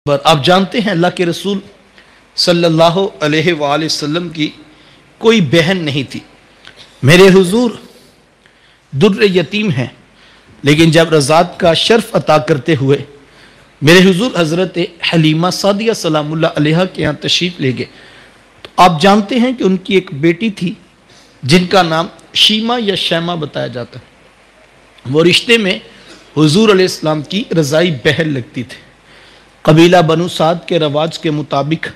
آپ جانتے ہیں اللہ کے رسول صلی اللہ علیہ وآلہ وسلم کی کوئی بہن نہیں تھی۔ میرے حضور در یتیم ہیں، لیکن جب رضاعت کا شرف عطا کرتے ہوئے میرے حضور حضرت حلیمہ سعدیہ سلام اللہ علیہ کے یہاں تشریف لے گئے تو آپ جانتے ہیں کہ ان کی ایک بیٹی تھی جن کا نام شیمہ یا شیمہ بتایا جاتا ہے۔ وہ رشتے میں حضور علیہ السلام کی رضائی بہن لگتی تھی۔ قبیلہ بنو سعد کے رواج کے مطابق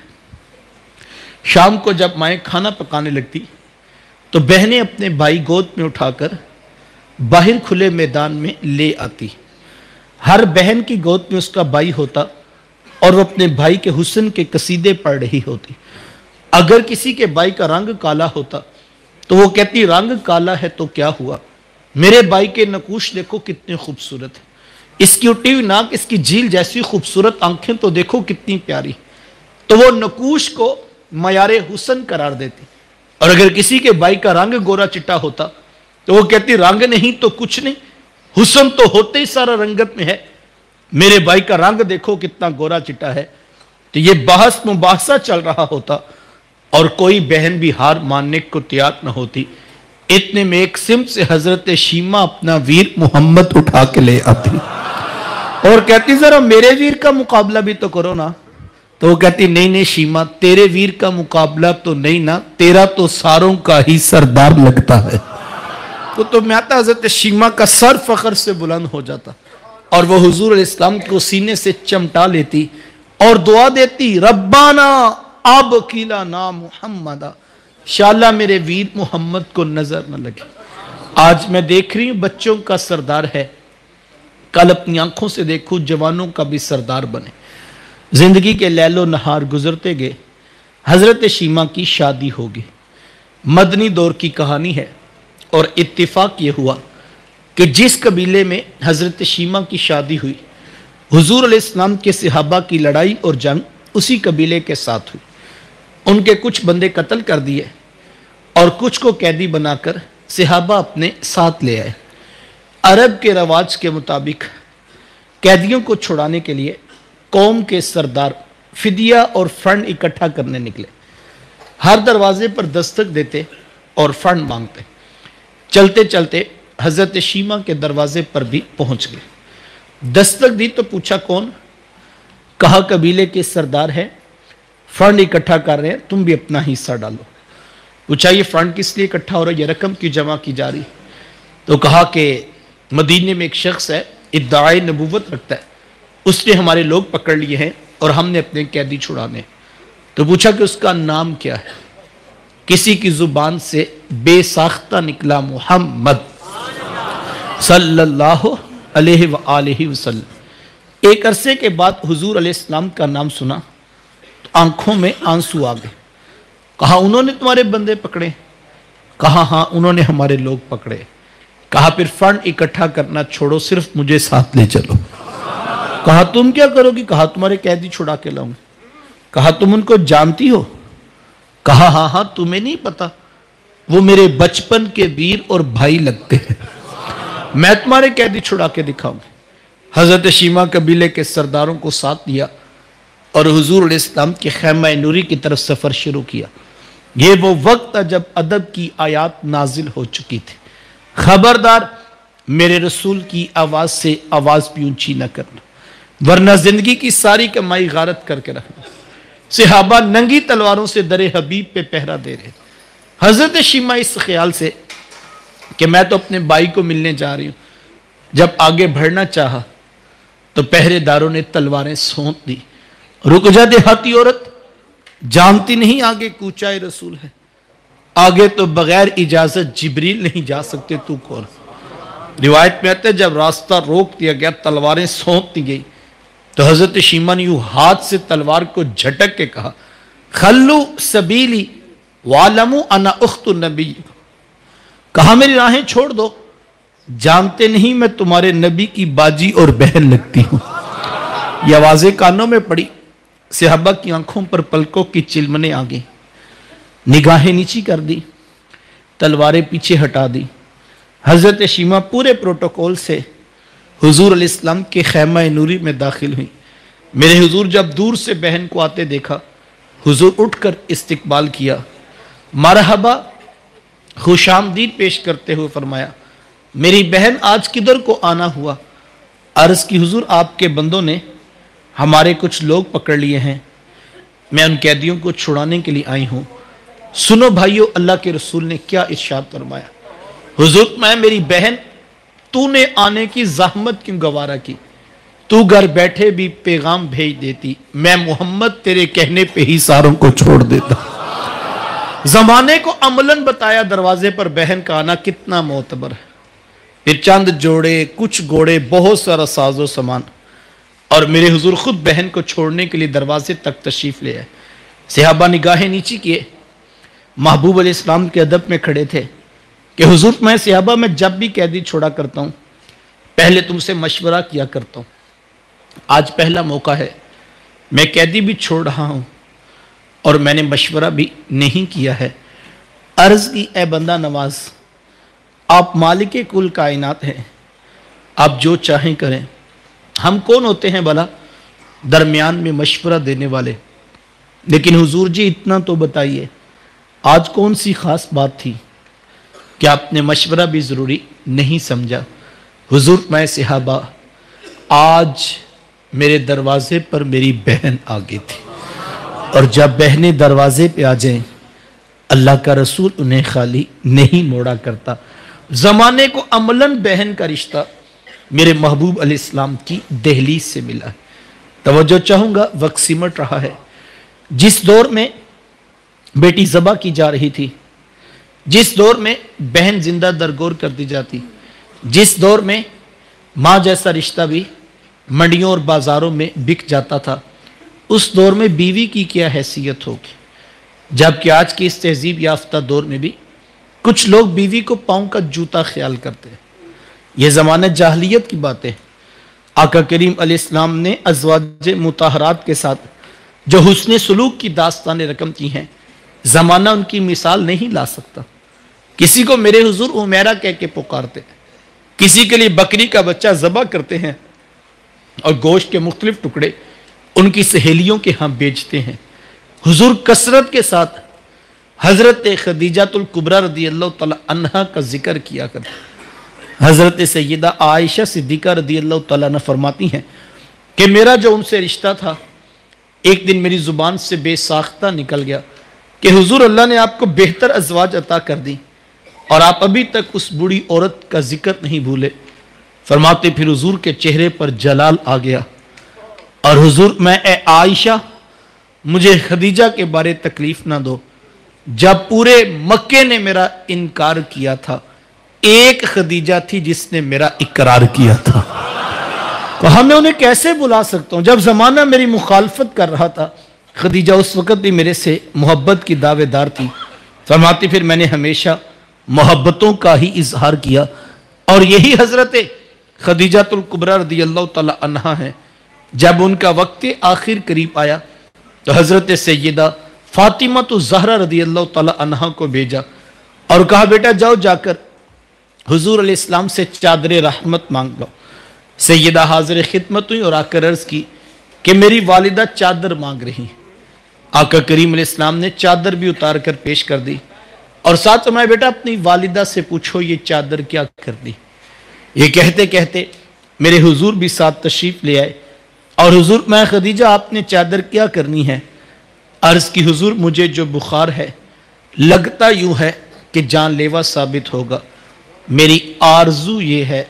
شام کو جب مائیں کھانا پکانے لگتی تو بہنیں اپنے بھائی گود میں اٹھا کر باہر کھلے میدان میں لے آتی۔ ہر بہن کی گود میں اس کا بھائی ہوتا اور وہ اپنے بھائی کے حسن کے قصیدے پڑھ رہی ہوتی۔ اگر کسی کے بھائی کا رنگ کالا ہوتا تو وہ کہتی رنگ کالا ہے تو کیا ہوا، میرے بھائی کے نقوش دیکھو کتنے خوبصورت ہیں، اس کی اٹھی ہوئی ناک، اس کی جھیل جیسی خوبصورت آنکھیں تو دیکھو کتنی پیاری۔ تو وہ نقوش کو معیار حسن قرار دیتی۔ اور اگر کسی کے بھائی کا رنگ گورا چٹا ہوتا تو وہ کہتی رنگ نہیں تو کچھ نہیں، حسن تو ہوتے ہی سارا رنگت میں ہے، میرے بھائی کا رنگ دیکھو کتنا گورا چٹا ہے۔ تو یہ بحث مباحثہ چل رہا ہوتا اور کوئی بہن بھی ہار ماننے کو تیار نہ ہوتی۔ اتنے میں ایک سمت سے حضرت شیمہ اپنا ویر محمد اٹھا کے لے آتی اور کہتی ذرا میرے ویر کا مقابلہ بھی تو کرو نا۔ تو وہ کہتی نہیں شیمہ، تیرے ویر کا مقابلہ تو نہیں نا، تیرا تو ساروں کا ہی سردار لگتا ہے۔ تو میں آتا حضرت شیمہ کا سر فخر سے بلند ہو جاتا اور وہ حضور علیہ السلام کو سینے سے چمٹا لیتی اور دعا دیتی ربانا اب کیلا نام محمد، انشاءاللہ میرے ویر محمد کو نظر نہ لگے۔ آج میں دیکھ رہی ہوں بچوں کا سردار ہے، کل اپنی آنکھوں سے دیکھوں جوانوں کا بھی سردار بنے۔ زندگی کے لیل و نہار گزرتے گئے، حضرت شیمہ کی شادی ہوگی۔ مدنی دور کی کہانی ہے اور اتفاق یہ ہوا کہ جس قبیلے میں حضرت شیمہ کی شادی ہوئی، حضور علیہ السلام کے صحابہ کی لڑائی اور جنگ اسی قبیلے کے ساتھ ہوئی۔ ان کے کچھ بندے قتل کر دیے اور کچھ کو قیدی بنا کر صحابہ اپنے ساتھ لے آئے۔ عرب کے رواج کے مطابق قیدیوں کو چھڑانے کے لیے قوم کے سردار فدیہ اور فنڈ اکٹھا کرنے نکلے۔ ہر دروازے پر دستک دیتے اور فنڈ مانگتے۔ چلتے چلتے حضرت شیمہ کے دروازے پر بھی پہنچ گئے۔ دستک دی تو پوچھا کون؟ کہا قبیلے کے سردار ہے، فنڈ اکٹھا کر رہے ہیں، تم بھی اپنا حصہ ڈالو۔ پوچھا یہ فنڈ کس لیے اکٹھا ہو رہا ہے، یہ رقم کی جمع کی جا رہی؟ تو کہا کہ مدینے میں ایک شخص ہے، ادعائے نبوت رکھتا ہے، اس نے ہمارے لوگ پکڑ لیے ہیں اور ہم نے اپنے قیدی چھڑانے۔ تو پوچھا کہ اس کا نام کیا ہے؟ کسی کی زبان سے بے ساختہ نکلا محمد صلی اللہ علیہ وآلہ وسلم۔ ایک عرصے کے بعد حضور علیہ السلام کا نام سنا تو آنکھوں میں آنسو آ گئے۔ کہا انہوں نے تمہارے بندے پکڑے؟ کہا ہاں انہوں نے ہمارے لوگ پکڑے۔ کہا پھر فنڈ اکٹھا کرنا چھوڑو، صرف مجھے ساتھ لے چلو۔ کہا تم کیا کرو گی؟ کہا تمہارے قیدی چھڑا کے لاؤں۔ کہا تم ان کو جانتی ہو؟ کہا ہاں تمہیں نہیں پتا، وہ میرے بچپن کے ویر اور بھائی لگتے ہیں، میں تمہارے قیدی چھڑا کے دکھاؤں گی۔ حضرت شیمہ قبیلے کے سرداروں کو ساتھ لیا اور حضور علیہ السلام کے خیمہ نوری کی طرف سفر شروع کیا۔ یہ وہ وقت تھا جب ادب کی آیات نازل ہو چکی تھی۔ خبردار میرے رسول کی آواز سے آواز بھی اونچی نہ کرنا، ورنہ زندگی کی ساری کمائی غارت کر کے رکھنا۔ صحابہ ننگی تلواروں سے در حبیب پہ پہرا دے رہے۔ حضرت شیمہ اس خیال سے کہ میں تو اپنے بھائی کو ملنے جا رہی ہوں، جب آگے بڑھنا چاہا تو پہرے داروں نے تلواریں سونپ دی۔ رک جا دیہاتی عورت، جانتی نہیں آگے کوچائے رسول ہے، آگے تو بغیر اجازت جبریل نہیں جا سکتے، تو کون؟ روایت میں آتا ہے جب راستہ روک دیا گیا، تلواریں سونپ دی گئی تو حضرت شیمہ نے یوں ہاتھ سے تلوار کو جھٹک کے کہا خلو سبیلی وعلمو انا اخت النبی، کہا میری راہیں چھوڑ دو، جانتے نہیں میں تمہارے نبی کی باجی اور بہن لگتی ہوں۔ یہ آوازیں کانوں میں پڑی، صحابہ کی آنکھوں پر پلکوں کی چلمنے آ گئیں، نگاہیں نیچی کر دی، تلواریں پیچھے ہٹا دی۔ حضرت شیمہ پورے پروٹوکول سے حضور علیہ السلام کے خیمہ نوری میں داخل ہوئی۔ میرے حضور جب دور سے بہن کو آتے دیکھا، حضور اٹھ کر استقبال کیا، مرحبا خوش آمدید پیش کرتے ہوئے فرمایا، میری بہن آج کدھر کو آنا ہوا؟ عرض کی حضور آپ کے بندوں نے ہمارے کچھ لوگ پکڑ لیے ہیں، میں ان قیدیوں کو چھڑانے کے لیے آئی ہوں۔ سنو بھائیو، اللہ کے رسول نے کیا ارشاد فرمایا؟ حضور میں میری بہن تو نے آنے کی زحمت کیوں گوارا کی؟ تو گھر بیٹھے بھی پیغام بھیج دیتی، میں محمد تیرے کہنے پہ ہی ساروں کو چھوڑ دیتا۔ زمانے کو عملاً بتایا دروازے پر بہن کا آنا کتنا معتبر ہے۔ پھر چند جوڑے، کچھ گھوڑے، بہت سارا ساز و سامان، اور میرے حضور خود بہن کو چھوڑنے کے لیے دروازے تک تشریف لے آئے۔ صحابہ نگاہیں نیچی کیے، محبوب علیہ السلام کے ادب میں کھڑے تھے کہ حضور میں صحابہ میں جب بھی قیدی چھوڑا کرتا ہوں پہلے تم سے مشورہ کیا کرتا ہوں، آج پہلا موقع ہے، میں قیدی بھی چھوڑ رہا ہوں اور میں نے مشورہ بھی نہیں کیا ہے۔ عرض کی اے بندہ نواز، آپ مالک کل کائنات ہیں، آپ جو چاہیں کریں، ہم کون ہوتے ہیں بھلا درمیان میں مشورہ دینے والے؟ لیکن حضور جی اتنا تو بتائیے، آج کون سی خاص بات تھی کہ آپ نے مشورہ بھی ضروری نہیں سمجھا؟ حضور میں صحابہ، آج میرے دروازے پر میری بہن آ گئی تھی، اور جب بہنیں دروازے پہ آ جائیں اللہ کا رسول انہیں خالی نہیں موڑا کرتا۔ زمانے کو عملاً بہن کا رشتہ میرے محبوب علیہ السلام کی دہلیز سے ملا ہے۔ توجہ چاہوں گا، وقت سمٹ رہا ہے۔ جس دور میں بیٹی ذبح کی جا رہی تھی، جس دور میں بہن زندہ درگور کر دی جاتی، جس دور میں ماں جیسا رشتہ بھی منڈیوں اور بازاروں میں بک جاتا تھا، اس دور میں بیوی کی کیا حیثیت ہوگی؟ جبکہ آج کی اس تہذیب یافتہ دور میں بھی کچھ لوگ بیوی کو پاؤں کا جوتا خیال کرتے ہیں۔ یہ زمانہ جاہلیت کی بات ہے۔ آقا کریم علیہ السلام نے ازواج مطہرات کے ساتھ جو حسن سلوک کی داستانیں رقم کی ہیں، زمانہ ان کی مثال نہیں لا سکتا۔ کسی کو میرے حضور عمیرہ کہہ کے پکارتے ہیں، کسی کے لیے بکری کا بچہ ذبح کرتے ہیں اور گوشت کے مختلف ٹکڑے ان کی سہیلیوں کے ہاں بیچتے ہیں۔ حضور کثرت کے ساتھ حضرت خدیجہ الکبریٰ رضی اللہ تعالی عنہا کا ذکر کیا کرتے ہیں۔ حضرت سیدہ عائشہ صدیقہ رضی اللہ تعالیٰ عنہ فرماتی ہیں کہ میرا جو ان سے رشتہ تھا ایک دن میری زبان سے بے ساختہ نکل گیا کہ حضور اللہ نے آپ کو بہتر ازواج عطا کر دی اور آپ ابھی تک اس بوڑھی عورت کا ذکر نہیں بھولے۔ فرماتے پھر حضور کے چہرے پر جلال آ گیا اور حضور میں اے عائشہ مجھے خدیجہ کے بارے تکلیف نہ دو، جب پورے مکے نے میرا انکار کیا تھا ایک خدیجہ تھی جس نے میرا اقرار کیا تھا۔ کہا میں انہیں کیسے بلا سکتا ہوں جب زمانہ میری مخالفت کر رہا تھا؟ خدیجہ اس وقت بھی میرے سے محبت کی دعوے دار تھی۔ فرماتی پھر میں نے ہمیشہ محبتوں کا ہی اظہار کیا، اور یہی حضرت خدیجہ الکبریٰ رضی اللہ تعالی عنہا ہے۔ جب ان کا وقت آخر قریب آیا تو حضرت سیدہ فاطمہ الزہرا رضی اللہ تعالی عنہا کو بھیجا اور کہا بیٹا جاؤ جا کر حضور علیہ السلام سے چادر رحمت مانگ لو۔ سیدہ حاضر خدمت ہوئی اور آ کر عرض کی کہ میری والدہ چادر مانگ رہی۔ آقا کریم علیہ السلام نے چادر بھی اتار کر پیش کر دی اور ساتھ میں بیٹا اپنی والدہ سے پوچھو یہ چادر کیا کرنی۔ یہ کہتے کہتے میرے حضور بھی ساتھ تشریف لے آئے اور حضور میں خدیجہ آپ نے چادر کیا کرنی ہے؟ عرض کی حضور مجھے جو بخار ہے لگتا یوں ہے کہ جان لیوا ثابت ہوگا، میری آرزو یہ ہے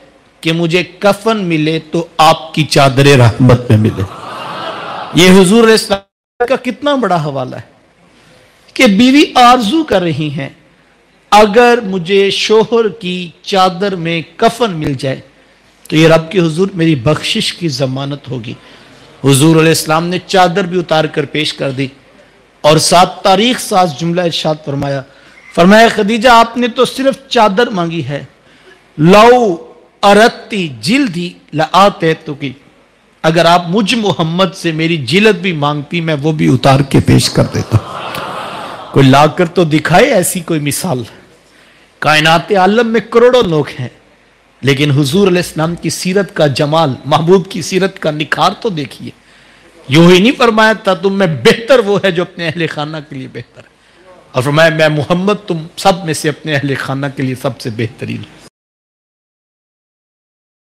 کہ مجھے کفن ملے تو آپ کی چادر رحمت میں ملے۔ یہ حضور علیہ السلام کا کتنا بڑا حوالہ ہے کہ بیوی آرزو کر رہی ہیں اگر مجھے شوہر کی چادر میں کفن مل جائے تو یہ رب کے حضور میری بخشش کی ضمانت ہوگی۔ حضور علیہ السلام نے چادر بھی اتار کر پیش کر دی اور ساتھ تاریخ ساز جملہ ارشاد فرمایا خدیجہ آپ نے تو صرف چادر مانگی ہے، لو ارتی جلدی لآتیتکی، اگر آپ مجھ محمد سے میری جلد بھی مانگتی میں وہ بھی اتار کے پیش کر دیتا۔ کوئی لا کر تو دکھائے ایسی کوئی مثال۔ کائنات عالم میں کروڑوں لوگ ہیں لیکن حضور علیہ السلام کی سیرت کا جمال، محبوب کی سیرت کا نکھار تو دیکھیے۔ یوں ہی نہیں فرمایا تھا تم میں بہتر وہ ہے جو اپنے اہل خانہ کے لیے بہتر ہے، اور فرمایا میں محمد تم سب میں سے اپنے اہل خانہ کے لیے سب سے بہترین ہوں۔